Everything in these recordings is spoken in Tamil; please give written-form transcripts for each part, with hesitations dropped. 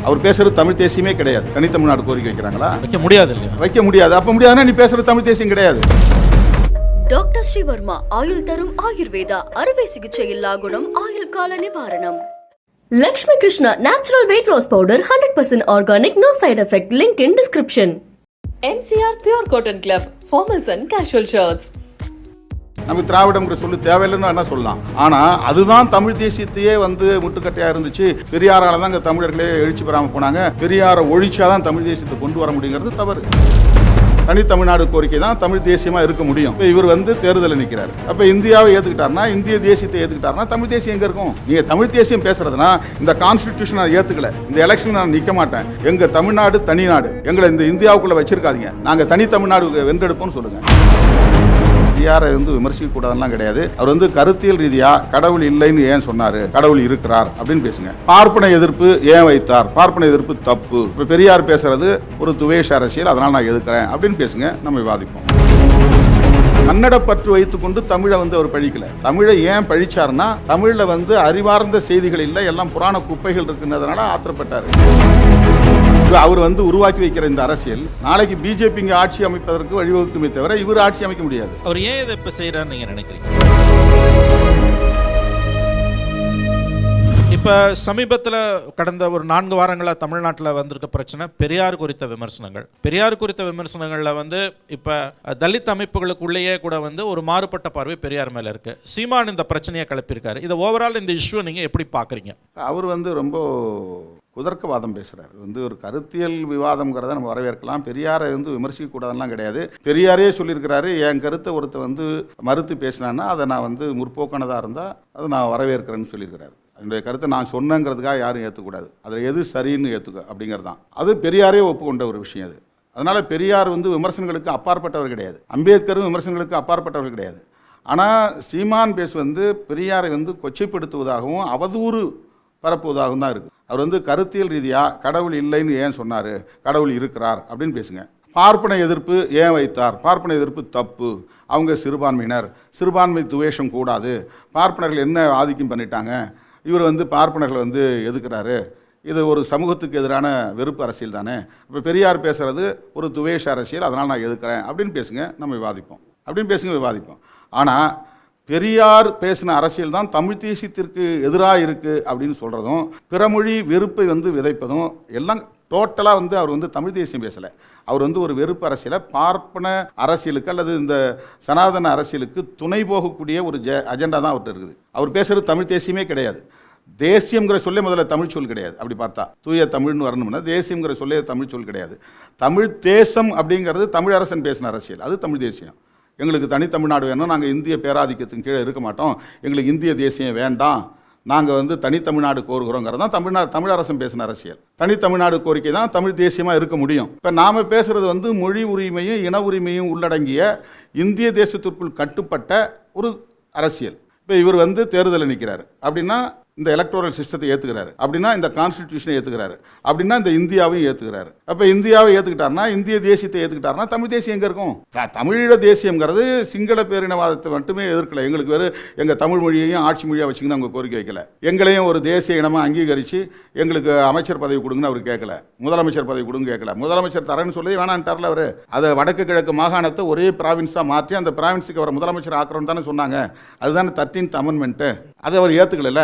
அவர் பேசுறது தமிழ் தேசியமே கிடையாது. தனித்தமிழ்நாடு கோரிக்கை வைக்கிறாங்களா? வைக்க முடியாது இல்லையா? வைக்க முடியாது. அப்ப முடியாதுன்னா நீ பேசுறது தமிழ் தேசியம் கிடையாது. டாக்டர் ஸ்ரீவர்மா ஆயுள் தரும் ஆயுர்வேதா அறுவை சிகிச்சை இல்லா குணம் ஆயுள் கால நிவாரணம். Lakshmi Krishna natural weight loss powder 100% organic no side effect link in description. MCR Pure Cotton Club formals and casual shirts. நமக்கு திராவிடம்ங்கிற சொல்லு தேவையில்லைன்னு என்ன சொல்லலாம். ஆனா அதுதான் தமிழ் தேசியத்தையே முட்டுக்கட்டையா இருந்துச்சு. பெரியாரால தான் தமிழர்களே எழுச்சி பெறாம போனாங்க. பெரியாரை ஒழிச்சாதான் தமிழ் தேசியத்தை கொண்டு வர முடியுங்கிறது தவறு. தனித்தமிழ்நாடு கோரிக்கை தான் தமிழ் தேசியமா இருக்க முடியும். இவர் தேர்தலில் நிற்கிறார். அப்ப இந்தியாவை ஏத்துக்கிட்டாருன்னா, இந்திய தேசியத்தை ஏத்துக்கிட்டாருன்னா தமிழ் தேசியம் எங்க இருக்கும்? நீங்க தமிழ் தேசியம் பேசுறதுனா இந்த கான்ஸ்டிடியூஷன் நான் ஏத்துக்கல, இந்த எலெக்ஷன் நான் நிக்க மாட்டேன், எங்க தமிழ்நாடு தனி நாடு, எங்களை இந்த இந்தியாவுக்குள்ள வச்சிருக்காதீங்க, நாங்க தனி தமிழ்நாடு வென்றெடுப்போம் சொல்லுங்க. பெரியாரை விமர்சிக்க கூடாதுலாம் கிடையாது. அவர் கருத்தியல் ரீதியா கடவுள் இல்லைன்னு ஏன் சொன்னாரு, கடவுள் இருக்கிறார் அப்படின்னு பேசுங்க. பார்ப்பன எதிர்ப்பு ஏன் வைத்தார், பார்ப்பன எதிர்ப்பு தப்பு. இப்ப பெரியார் பேசுறது ஒரு துவேஷ அரசியல், அதனால நான் எதிர்க்கிறேன் அப்படின்னு பேசுங்க, நம்ம விவாதிப்போம். கன்னட பற்று வைத்துக் கொண்டு தமிழை அவர் பழிக்கல. தமிழை ஏன் பழிச்சார்னா, தமிழ்ல அறிவார்ந்த செய்திகள் இல்லை, எல்லாம் புராண குப்பைகள் இருக்குன்றதுனால ஆத்திரப்பட்டாரு. அவர் உருவாக்கி வைக்கிற இந்த அரசியல் நாளைக்கு பிஜேபி ஆட்சி அமைப்பதற்கு வழிவகுக்குமே தவிர இவர் ஆட்சி அமைக்க முடியாது. அவர் ஏன் இதை இப்ப செய்யறான்னு நீங்க நினைக்கிறீங்க? இப்போ சமீபத்தில் கடந்த ஒரு 4 வாரங்களாக தமிழ்நாட்டில் வந்திருக்க பிரச்சனை பெரியார் குறித்த விமர்சனங்கள். பெரியார் குறித்த விமர்சனங்களில் இப்போ தலித் அமைப்புகளுக்குள்ளேயே கூட ஒரு மாறுபட்ட பார்வை பெரியார் மேலே இருக்கு. சீமான் இந்த பிரச்சனையை கிளப்பியிருக்காரு. இதை ஓவரால் இந்த இஷ்யூ நீங்கள் எப்படி பார்க்குறீங்க? அவர் ரொம்ப குதர்க்கவாதம் பேசுகிறார். ஒரு கருத்தியல் விவாதம்ங்கிறத நம்ம வரவேற்கலாம். பெரியாரை விமர்சிக்க கூடாதுலாம் கிடையாது. பெரியாரே சொல்லியிருக்கிறாரு, என் கருத்தை ஒருத்த மறுத்து பேசினான்னா அதை நான் முற்போக்கானதாக இருந்தால் அதை நான் வரவேற்கிறேன்னு சொல்லியிருக்கிறாரு. என்னுடைய கருத்தை நான் சொன்னங்கிறதுக்காக யாரும் ஏற்றுக்கூடாது, அதில் எது சரின்னு ஏற்றுக்க அப்படிங்கிறது தான். அது பெரியாரே ஒப்புக்கொண்ட ஒரு விஷயம் அது. அதனால் பெரியார் விமர்சனங்களுக்கு அப்பாற்பட்டவர் கிடையாது, அம்பேத்கரும் விமர்சனங்களுக்கு அப்பாற்பட்டவர் கிடையாது. ஆனால் சீமான் பேசு பெரியாரை கொச்சைப்படுத்துவதாகவும் அவதூறு பரப்புவதாகவும் தான் இருக்குது. அவர் கருத்தியல் ரீதியாக கடவுள் இல்லைன்னு ஏன் சொன்னார், கடவுள் இருக்கிறார் அப்படின்னு பேசுங்க. பார்ப்பன எதிர்ப்பு ஏன் வைத்தார், பார்ப்பன எதிர்ப்பு தப்பு, அவங்க சிறுபான்மையினர், சிறுபான்மை துவேஷம் கூடாது, பார்ப்பனர்கள் என்ன ஆதிக்கம் பண்ணிட்டாங்க, இவர் பார்ப்பனர்கள் எதுக்குறாரு, இது ஒரு சமூகத்துக்கு எதிரான வெறுப்பு அரசியல் தானே. இப்போ பெரியார் பேசுகிறது ஒரு துவேஷ அரசியல், அதனால் நான் எதுக்குறேன் அப்படின்னு பேசுங்க, நம்ம விவாதிப்போம். அப்படின்னு பேசுங்க, விவாதிப்போம். ஆனால் பெரியார் பேசின அரசியல் தான் தமிழ் தேசியத்திற்கு எதிராக இருக்குது அப்படின்னு சொல்கிறதும், பிறமொழி வெறுப்பை விதைப்பதும் எல்லாம் டோட்டலாக அவர் தமிழ் தேசியம் பேசலை. அவர் ஒரு வெறுப்பு அரசியலை பார்ப்பன அரசியலுக்கு அல்லது இந்த சனாதன அரசியலுக்கு துணை போகக்கூடிய ஒரு அஜெண்டா தான் அவர்கிட்ட இருக்குது. அவர் பேசுகிறது தமிழ் தேசியமே கிடையாது. தேசியங்கிற சொல்லே முதல்ல தமிழ் சொல் கிடையாது. அப்படி பார்த்தா தூய தமிழ்னு வரணும்னா தேசியங்கிற சொல்லே தமிழ் சொல் கிடையாது. தமிழ் தேசம் அப்படிங்கிறது தமிழரசன் பேசின அரசியல், அது தமிழ் தேசியம். எங்களுக்கு தனித்தமிழ்நாடு வேணும், நாங்கள் இந்திய பேராதிக்கத்தின் கீழே இருக்க மாட்டோம், எங்களுக்கு இந்திய தேசியம் வேண்டாம், நாங்கள் தனித்தமிழ்நாடு கோருகிறோங்கிறது தான் தமிழரசன் பேசின அரசியல். தனித்தமிழ்நாடு கோரிக்கை தான் தமிழ் தேசியமாக இருக்க முடியும். இப்போ நாம் பேசுகிறது மொழி உரிமையும் இன உரிமையும் உள்ளடங்கிய இந்திய தேசத்திற்குள் கட்டுப்பட்ட ஒரு அரசியல். இப்போ இவர் தேர்தலில் நிற்கிறார் அப்படின்னா இந்த எலக்டோரல் சிஸ்டத்தை ஏற்றுக்கிறாரு, அப்படின்னா இந்த கான்ஸ்டிடியூஷனை ஏற்றுக்கிறாரு, அப்படின்னா இந்த இந்தியாவையும் ஏற்றுக்கிறாரு. அப்போ இந்தியாவை ஏற்றுக்கிட்டாருன்னா, இந்திய தேசியத்தை ஏற்றுக்கிட்டாருன்னா தமிழ் தேசியம் எங்கே இருக்கும்? தமிழீழ தேசியங்கிறது சிங்கள பேரினவாதத்தை மட்டுமே எதிர்க்கல. எங்களுக்கு வேறு எங்கள் தமிழ் மொழியையும் ஆட்சி மொழியாக வச்சுக்கின்னு அவங்க கோரிக்கை வைக்கல. எங்களையும் ஒரு தேசிய இனமாக அங்கீகரித்து எங்களுக்கு அமைச்சர் பதவி கொடுங்கன்னு அவர் கேட்கல, முதலமைச்சர் பதவி கொடுங்க கேட்கல. முதலமைச்சர் தரேன்னு சொல்லி வேணான்ட்டார்ல அவர். அதை வடக்கு கிழக்கு மாகாணத்தை ஒரே ப்ராவின்ஸாக மாற்றி அந்த ப்ராவின்ஸுக்கு அவர் முதலமைச்சர் ஆக்கிறோன்னு தானே சொன்னாங்க. அதுதானே 13th அமெண்ட்மெண்ட்டு. அதை அவர் ஏற்றுக்கல.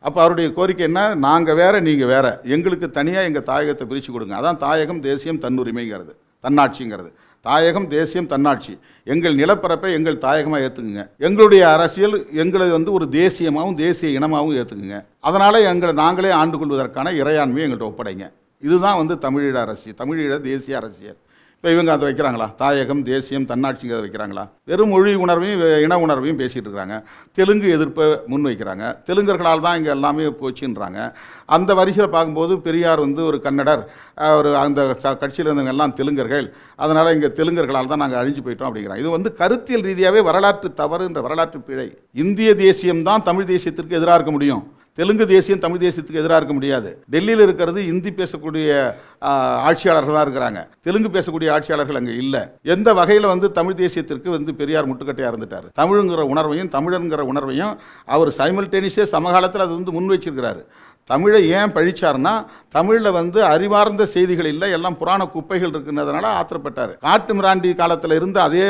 அப்போ அவருடைய கோரிக்கை என்ன? நாங்கள் வேற நீங்கள் வேற, எங்களுக்கு தனியாக எங்கள் தாயகத்தை பிரித்து கொடுங்க. அதான் தாயகம் தேசியம் தன்னுரிமைங்கிறது, தன்னாட்சிங்கிறது. தாயகம் தேசியம் தன்னாட்சி, எங்கள் நிலப்பரப்பை எங்கள் தாயகமாக ஏற்றுக்குங்க, எங்களுடைய அரசியல் எங்களை ஒரு தேசியமாகவும் தேசிய இனமாகவும் ஏற்றுக்குங்க, அதனால் எங்களை நாங்களே ஆண்டு கொள்வதற்கான இறையாண்மையை எங்கள்கிட்ட ஒப்படைங்க. இதுதான் தமிழீழ அரசியல், தமிழீழ தேசிய அரசியல். இப்போ இவங்க அதை வைக்கிறாங்களா? தாயகம் தேசியம் தன்னாட்சிங்கிறத வைக்கிறாங்களா? வெறும் மொழி உணர்வையும் இன உணர்வையும் பேசிகிட்டு இருக்கிறாங்க. தெலுங்கு எதிர்ப்பை முன் வைக்கிறாங்க. தெலுங்கர்களால் தான் இங்கே எல்லாமே போச்சுன்றாங்க. அந்த வரிசையில் பார்க்கும்போது பெரியார் ஒரு கன்னடர், ஒரு அந்த கட்சியில் இருந்தவங்க எல்லாம் தெலுங்கர்கள், அதனால் இங்கே தெலுங்கர்களால் தான் நாங்கள் அழிஞ்சு போயிட்டோம் அப்படிங்கிறாங்க. இது கருத்தியல் ரீதியாகவே வரலாற்று தவறுன்ற வரலாற்று பிழை. இந்திய தேசியம்தான் தமிழ் தேசியத்திற்கு எதிராக இருக்க முடியும், தெலுங்கு தேசியம் தமிழ் தேசியத்துக்கு எதிராக இருக்க முடியாது. டெல்லியில் இருக்கிறது இந்தி பேசக்கூடிய ஆட்சியாளர்கள் தான் இருக்கிறாங்க, தெலுங்கு பேசக்கூடிய ஆட்சியாளர்கள் அங்கே இல்லை. எந்த வகையில் தமிழ் தேசியத்திற்கு பெரியார் முட்டுக்கட்டையாக இருந்துட்டார். தமிழுங்கிற உணர்வையும் தமிழருங்கிற உணர்வையும் அவர் சைமல்டேனியஸே சமகாலத்தில் அது முன் வச்சிருக்கிறாரு. தமிழை ஏன் பழிச்சார்னா தமிழில் வந்து அறிவார்ந்த செய்திகள் இல்லை, எல்லாம் புராண குப்பைகள் இருக்குன்றதுனால ஆத்திரப்பட்டார். காட்டு மிராண்டி காலத்தில் இருந்து அதே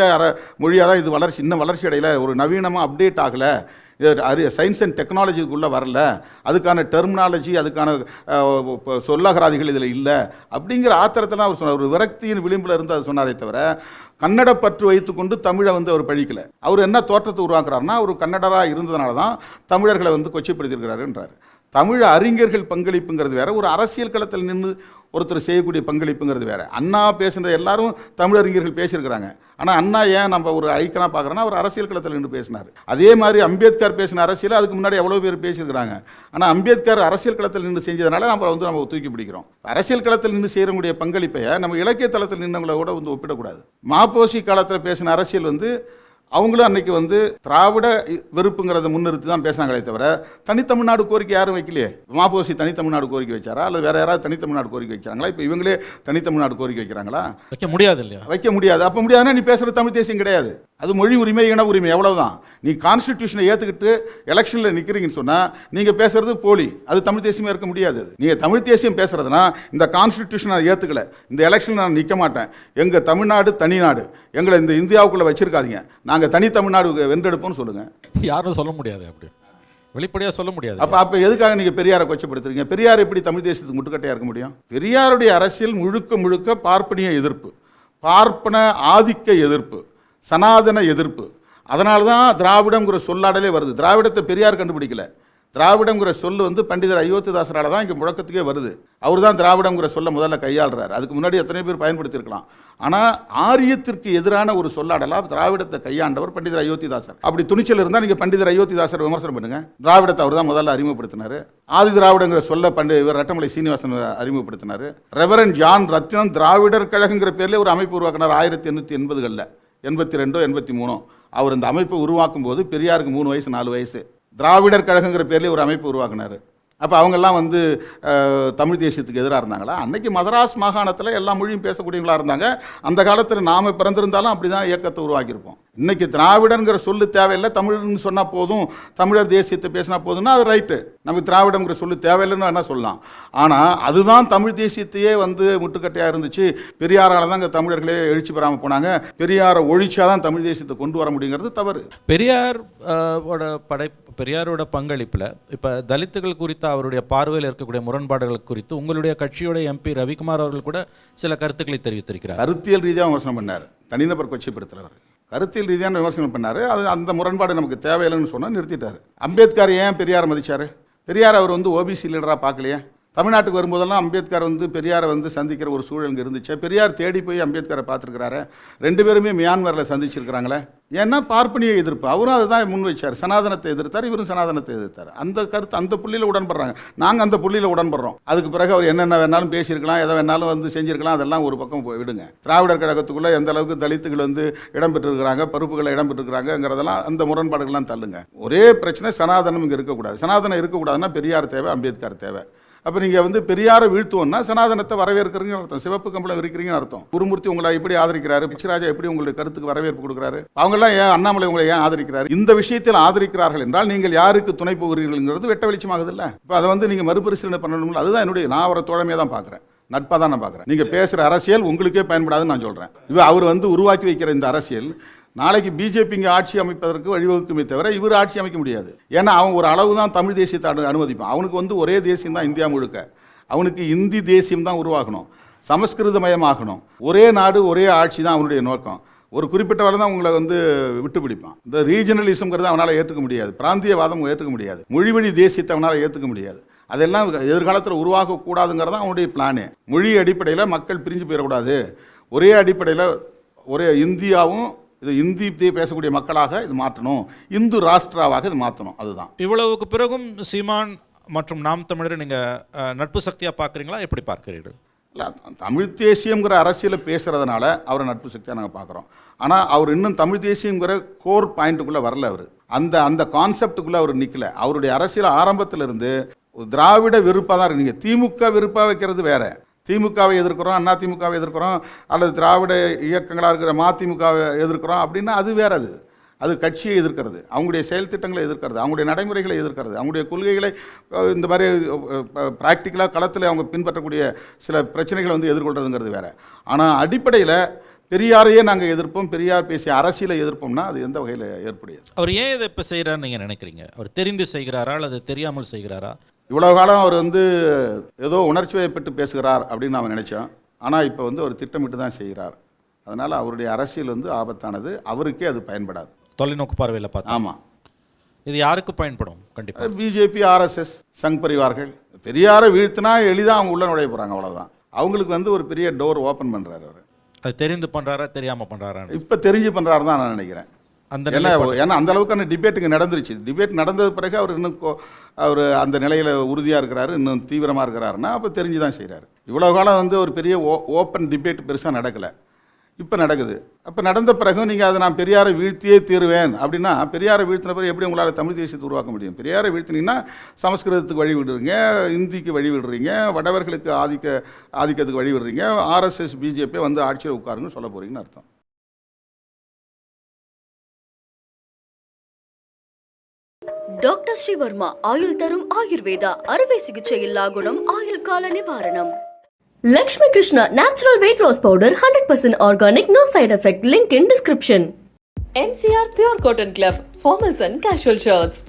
மொழியாக தான் இது வளர்ச்சி, இன்னும் வளர்ச்சி அடையலை, ஒரு நவீனமாக அப்டேட் ஆகலை, சயின்ஸ் அண்ட் டெக்னாலஜிக்குள்ளே வரல, அதுக்கான டெர்மினாலஜி அதுக்கான சொல்லகராதிகள் இதில் இல்லை அப்படிங்கிற ஆத்திரத்தில் அவர் சொன்னார். ஒரு விரக்தியின் விளிம்பில் இருந்து அதை சொன்னாரே தவிர கன்னட பற்று வைத்துக்கொண்டு தமிழை வந்து அவர் பழிக்கலை. அவர் என்ன தோற்றத்தை உருவாக்குறாருன்னா ஒரு கன்னடராக இருந்ததுனால தான் தமிழர்களை வந்து கொச்சைப்படுத்தியிருக்கிறாருன்றார். தமிழ் அறிஞர்கள் பங்களிப்புங்கிறது வேற, ஒரு அரசியல் களத்தில் நின்று ஒருத்தர் செய்யக்கூடிய பங்களிப்புங்கிறது வேற. அண்ணா பேசுனது எல்லாரும் தமிழறிஞர்கள் பேசியிருக்கிறாங்க. ஆனால் அண்ணா ஏன் நம்ம ஒரு ஐக்கனாக பார்க்குறோன்னா அவர் அரசியல் களத்தில் நின்று பேசினார். அதே மாதிரி அம்பேத்கர் பேசின அரசியல் அதுக்கு முன்னாடி எவ்வளோ பேர் பேசியிருக்கிறாங்க. ஆனால் அம்பேத்கர் அரசியல் களத்தில் நின்று செஞ்சதுனால நம்ம தூக்கி பிடிக்கிறோம். அரசியல் களத்தில் நின்று செய்யக்கூடிய பங்களிப்பை நம்ம இலக்கிய தளத்தில் நின்றவங்கள கூட வந்து ஒப்பிடக்கூடாது. மாப்போசி காலத்தில் பேசின அரசியல் வந்து அவங்களும் அன்னைக்கு வந்து திராவிட வெறுப்புங்கிறத முன்னிறுத்தி தான் பேசினாங்களே தவிர தனித்தமிழ்நாடு கோரிக்கை யாரும் வைக்கலையே. மாப்போசி தனித்தமிழ்நாடு கோரிக்கை வச்சாரா, அல்லது வேற யாராவது தனித்தமிழ்நாடு கோரிக்கை வைக்கிறாங்களா? இப்போ இவங்களே தனித்தமிழ்நாடு கோரிக்கை வைக்கிறாங்களா? வைக்க முடியாது இல்லையா? வைக்க முடியாது. அப்போ முடியாதுன்னா நீ பேசுகிற தமிழ் தேசியம் கிடையாது. அது மொழி உரிமை, இன உரிமை, எவ்வளவுதான். நீ கான்ஸ்டிடியூஷனை ஏற்றுக்கிட்டு எலெக்ஷனில் நிற்கிறீங்கன்னு சொன்னால் நீங்கள் பேசுறது போலி, அது தமிழ் தேசியமாக இருக்க முடியாது. நீங்கள் தமிழ் தேசியம் பேசுறதுனா இந்த கான்ஸ்டிடியூஷனை நான் ஏற்றுக்கல, இந்த எலெக்ஷனில் நான் நிற்க மாட்டேன், எங்கள் தமிழ்நாடு தனி நாடு, எங்களை இந்த இந்தியாவுக்குள்ளே வச்சிருக்காதீங்க, நாங்கள் தனி தமிழ்நாடு வென்றெடுப்போம்னு சொல்லுங்கள். யாரும் சொல்ல முடியாது, அப்படி வெளிப்படையாக சொல்ல முடியாது. அப்போ எதுக்காக நீங்கள் பெரியாரை கொச்சப்படுத்துறீங்க? பெரியார் எப்படி தமிழ் தேசியத்துக்கு முட்டுக்கட்டையாக இருக்க முடியும்? பெரியாருடைய அரசியல் முழுக்க பார்ப்பனிய எதிர்ப்பு, பார்ப்பன ஆதிக்க எதிர்ப்பு, சனாதன எதிர்ப்பு. அதனால தான் திராவிடங்கிற சொல்லாடலே வருது. திராவிடத்தை பெரியார் கண்டுபிடிக்கல. திராவிடங்கிற சொல் வந்து பண்டிதர் அயோத்திதாசரால் தான் இங்கே முழக்கத்துக்கே வருது. அவர் தான் திராவிடங்கிற சொல்ல முதல்ல கையாளுறாரு. அதுக்கு முன்னாடி எத்தனை பேர் பயன்படுத்தியிருக்கலாம். ஆனால் ஆரியத்திற்கு எதிரான ஒரு சொல்லாடலாம் திராவிடத்தை கையாண்டவர் பண்டிதர் அயோத்திதாசர். அப்படி துணிச்சல் இருந்தால் நீங்கள் பண்டிதர் அயோத்திதாசர் விமர்சனம் பண்ணுங்க. திராவிடத்தை அவர் தான் முதல்ல அறிமுகப்படுத்தினார். ஆதி திராவிடங்கிற சொல்ல இவர் ரட்டமலை சீனிவாசன் அறிமுகப்படுத்தினார். ரெவரண்ட் ஜான் ரத்னம் திராவிடர் கழகங்கிற பேரில் ஒரு அமைப்பு உருவாக்கினார் 1880களில், 82 83. அவர் அந்த அமைப்பை உருவாக்கும் போது பெரியாருக்கு 3 வயசு 4 வயசு. திராவிடர் கழகங்கிற பேர்லேயே ஒரு அமைப்பு உருவாக்குனார். அப்போ அவங்கெல்லாம் வந்து தமிழ் தேசியத்துக்கு எதிராக இருந்தாங்களா? அன்னைக்கு மதராஸ் மாகாணத்தில் எல்லா மொழியும் பேசக்கூடியவங்களாக இருந்தாங்க. அந்த காலத்தில் நாம் பிறந்திருந்தாலும் அப்படி தான் இயக்கத்தை உருவாக்கியிருப்போம். இன்னைக்கு திராவிடங்கிற சொல்லு தேவையில்லை, தமிழ்னு சொன்னால் போதும், தமிழர் தேசியத்தை பேசினா போதும்னா அது ரைட்டு. நமக்கு திராவிடங்கிற சொல்லு தேவையில்லைன்னு என்ன சொல்லலாம். ஆனால் அதுதான் தமிழ் தேசியத்தையே வந்து முட்டுக்கட்டையாக இருந்துச்சு. பெரியாரால் தான் இங்கே தமிழர்களே எழுச்சி பெறாமல் போனாங்க. பெரியாரை ஒழிச்சா தான் தமிழ் தேசியத்தை கொண்டு வர முடியுங்கிறது தவறு. பெரியாரோட பங்களிப்பில் இப்போ தலித்துகள் குறித்த அவருடைய பார்வையில் இருக்கக்கூடிய முரண்பாடுகள் குறித்து உங்களுடைய கட்சியோட எம்பி ரவிக்குமார் அவர்கள் கூட சில கருத்துக்களை தெரிவித்திருக்கிறார். கருத்தியல் ரீதியாக விமர்சனம் பண்ணார், தனிநபர் கொச்சைப்படுத்துறவர். கருத்தியல் ரீதியான விமர்சனம் பண்ணார். அது அந்த முரண்பாடு நமக்கு தேவையில்லைன்னு சொன்னால் நிறுத்திட்டார். அம்பேத்கர் ஏன் பெரியாரை மதிச்சார்? பெரியார் அவர் வந்து ஓபிசி லீடராக பார்க்கலையே. தமிழ்நாட்டுக்கு வரும்போதெல்லாம் அம்பேத்கர் வந்து பெரியாரை வந்து சந்திக்கிற ஒரு சூழல் இங்கே இருந்துச்சு. பெரியார் தேடி போய் அம்பேத்கரை பார்த்துருக்கிறாரு. 2 பேருமே மியான்மரில் சந்திச்சிருக்கிறாங்களே. ஏன்னா பார்ப்பனிய எதிர்ப்பு. அவரும் அதை தான் முன் வச்சார். சனாதனத்தை எதிர்த்தார், இவரும் சனாதனத்தை எதிர்த்தார். அந்த கருத்து அந்த புள்ளியில் உடன்படுறாங்க. நாங்கள் அந்த புள்ளியில் உடன்படுறோம். அதுக்கு பிறகு அவர் என்னென்ன வேணாலும் பேசியிருக்கலாம், எதை வேணாலும் வந்து செஞ்சிருக்கலாம், அதெல்லாம் ஒரு பக்கம் விடுங்க. திராவிடர் கழகத்துக்குள்ளே எந்த அளவுக்கு தலித்துகள் வந்து இடம்பெற்றிருக்கிறாங்க, பருப்புகளை இடம்பெற்றிருக்கிறாங்கிறதெல்லாம் அந்த முரண்பாடுகள்லாம் தள்ளுங்க. ஒரே பிரச்சனை, சனாதனம் இங்கே இருக்கக்கூடாது. சனாதனம் இருக்கக்கூடாதுன்னா பெரியார் தேவை, அம்பேத்கர் தேவை. அப்போ நீங்கள் வந்து பெரியாரை வீழ்த்துவோன்னா சனாதனத்தை வரவேற்கிறீங்கன்னு அர்த்தம், சிவப்பு கம்பளம் விரிக்கிறீங்கன்னு அர்த்தம். குருமூர்த்தி உங்களை எப்படி ஆதரிக்கிறாரு, பிச்சராஜா எப்படி உங்களுக்கு கருத்துக்கு வரவேற்பு கொடுக்குறாரு, அவங்கெல்லாம் ஏன் அண்ணாமலை உங்களை ஏன் ஆதரிக்கிறாரு? இந்த விஷயத்தில் ஆதரிக்கிறார்கள் என்றால் நீங்கள் யாருக்கு துணை போகிறீர்கள்ங்கிறது வெட்ட வெளிச்சமாகுது இல்லை? இப்போ அதை வந்து நீங்கள் மறுபரிசீலனை பண்ணணும். அதுதான் நான் அவரை தோழமையாக தான் பார்க்குறேன், நட்பாக தான் நான் பார்க்குறேன். நீங்கள் பேசுகிற அரசியல் உங்களுக்கே பயன்படாதுன்னு நான் சொல்கிறேன். இப்போ அவர் வந்து உருவாக்கி வைக்கிற இந்த அரசியல் நாளைக்கு பிஜேபி இங்கே ஆட்சி அமைப்பதற்கு வழிவகுக்குமே தவிர இவர் ஆட்சி அமைக்க முடியாது. ஏன்னா அவன் ஒரு அளவு தான் தமிழ் தேசியத்தை அனுமதிப்பான். அவனுக்கு வந்து ஒரே தேசியம் தான் இந்தியா முழுக்க. அவனுக்கு இந்தி தேசியம் தான் உருவாக்கணும், சமஸ்கிருதமயமாகணும். ஒரே நாடு ஒரே ஆட்சி தான் அவனுடைய நோக்கம். ஒரு குறிப்பிட்ட வரை தான் உங்களை வந்து விட்டு பிடிப்பான். இந்த ரீஜனலிசம்ங்கிறத அவனால் ஏற்றுக்க முடியாது, பிராந்தியவாதம் ஏற்றுக்க முடியாது, மொழி வழி தேசியத்தை அவனால் ஏற்றுக்க முடியாது. அதெல்லாம் எதிர்காலத்தில் உருவாக்கக்கூடாதுங்கிறது தான் அவனுடைய பிளானே. மொழி அடிப்படையில் மக்கள் பிரிஞ்சு போயிடக்கூடாது, ஒரே அடிப்படையில் ஒரே இந்தியாவும் இது இந்தி பேசக்கூடிய மக்களாக இது மாற்றணும், இந்து ராஷ்டிராவாக இது மாற்றணும். அதுதான். இவ்வளவுக்கு பிறகும் சீமான் மற்றும் நாம் தமிழரை நீங்கள் நட்பு சக்தியாக பார்க்குறீங்களா, எப்படி பார்க்குறீர்கள்? இல்லை, தமிழ் தேசியங்கிற அரசியலை பேசுகிறதுனால அவரை நட்பு சக்தியாக நாங்கள் பார்க்குறோம். ஆனால் அவர் இன்னும் தமிழ் தேசியங்கிற கோர் பாயிண்ட்டுக்குள்ளே வரல. அவர் அந்த கான்செப்டுக்குள்ளே அவர் நிற்கல. அவருடைய அரசியல் ஆரம்பத்திலிருந்து திராவிட விருப்பாக தான் இருக்கு. நீங்கள் திமுக விருப்பாக வைக்கிறது வேற. திமுகவை எதிர்க்கிறோம், அண்ணா திமுகவை எதிர்க்கிறோம், அல்லது திராவிட இயக்கங்களாக இருக்கிற மதிமுகவை எதிர்க்கிறோம் அப்படின்னா அது வேற. அது கட்சியை எதிர்க்கிறது, அவங்களுடைய செயல் திட்டங்களை எதிர்க்கிறது, அவங்களுடைய நடைமுறைகளை எதிர்க்கிறது, அவங்களுடைய கொள்கைகளை இந்த மாதிரி ப்ராக்டிக்கலாக களத்தில் அவங்க பின்பற்றக்கூடிய சில பிரச்சனைகளை வந்து எதிர்கொள்கிறதுங்கிறது வேறு. ஆனால் அடிப்படையில் பெரியாரையே நாங்கள் எதிர்ப்போம், பெரியார் பேசிய அரசியலை எதிர்ப்போம்னா அது எந்த வகையில் ஏற்புடையது? அவர் ஏன் இதை இப்போ செய்கிறான்னு நீங்கள் நினைக்கிறீங்க? அவர் தெரிந்து செய்கிறாரா அல்லது தெரியாமல் செய்கிறாரா? இவ்வளோ காலம் அவர் வந்து ஏதோ உணர்ச்சி வயப்பட்டு பேசுகிறார் அப்படின்னு நாம் நினச்சோம். ஆனால் இப்போ வந்து அவர் திட்டமிட்டு தான் செய்கிறார். அதனால் அவருடைய அரசியல் வந்து ஆபத்தானது, அவருக்கே அது பயன்படாது. தொலைநோக்கு பார்வையில் பார்த்தா. ஆமாம். இது யாருக்கு பயன்படும்? கண்டிப்பாக பிஜேபி, ஆர்எஸ்எஸ், சங் பரிவார்கள் பெரியாரை வீழ்த்தினா எளிதாக அவங்க உள்ள நுழைய போகிறாங்க, அவ்வளோதான். அவங்களுக்கு வந்து ஒரு பெரிய டோர் ஓப்பன் பண்ணுறாரு அவர். அது தெரிந்து பண்ணுறாரா தெரியாமல் பண்ணுறாரா? இப்போ தெரிஞ்சு பண்ணுறாரு தான் நான் நினைக்கிறேன். அந்த ஏன்னா அந்த அளவுக்கான டிபேட் இங்கே நடந்துருச்சு. டிபேட் நடந்தது பிறகு அவர் இன்னும் அவர் அந்த நிலையில் உறுதியாக இருக்கிறாரு, இன்னும் தீவிரமாக இருக்கிறாருன்னா அப்போ தெரிஞ்சு தான் செய்கிறாரு. இவ்வளோ காலம் வந்து ஒரு பெரிய ஓப்பன் டிபேட் பெருசாக நடக்கலை, இப்போ நடக்குது. அப்போ நடந்த பிறகு நீங்கள் அதை நான் பெரியாரை வீழ்த்தியே தீருவேன் அப்படின்னா, பெரியாரை வீழ்த்தின பிறகு எப்படி உங்களால் தமிழ் தேசியத்தை உருவாக்க முடியும்? பெரியாரை வீழ்த்தினீங்கன்னா சமஸ்கிருதத்துக்கு வழி விடுறீங்க, இந்திக்கு வழி விடுறீங்க, வடவர்களுக்கு ஆதிக்கத்துக்கு வழி விடுறீங்க, ஆர்எஸ்எஸ் பிஜேபி வந்து ஆட்சியில் உட்காருன்னு சொல்ல போகிறீங்கன்னு அர்த்தம். டாக்டர் ஸ்ரீவர்மா ஆயுள் தரும் ஆயுர்வேதா அறுவை சிகிச்சை இல்லா குணம் ஆயுள் கால நிவாரணம். Lakshmi Krishna Natural Weight Loss Powder 100% Organic No Side Effect. Link in description. MCR Pure Cotton Club, Formals and Casual Shirts.